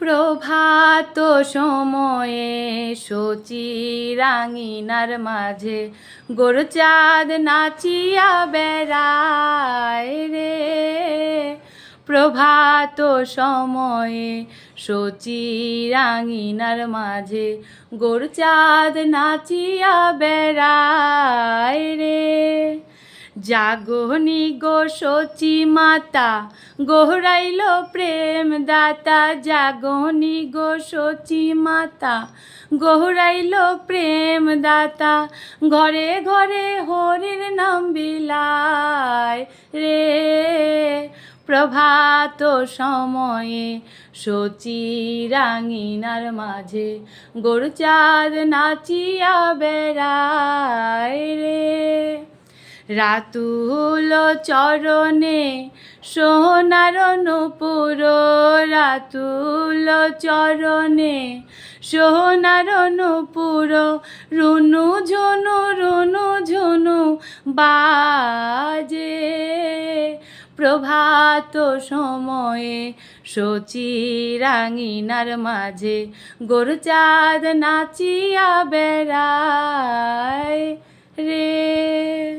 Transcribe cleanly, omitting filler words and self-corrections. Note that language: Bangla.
প্রভাত সময়ে শচীরাঙিনার মাঝে গোরচাঁদ নাচিয়া বেড়ায় রে। প্রভাত সময়ে শচীরাঙিনার মাঝে গোরচাঁদ নাচিয়া বেড়ায় রে। জাগনি গো শচী মাতা গোহরাইল প্রেম দাতা, জাগনি গো শচী মাতা গোহরাইল প্রেম দাতা, ঘরে ঘরে হরির নাম বিলায় রে। প্রভাত সময়ে শচীরাঙিনার মাঝে গোরচাঁদ নাচিয়া বেড়ায় রে। রাতুল চরণে সোনার নূপুর, রাতুল চরণে সোনার নূপুর, রুনু ঝুনু বাজে। প্রভাত সময়ে শচীরাঙিনার মাঝে গোরচাঁদ নাচিয়া বেড়ায় রে।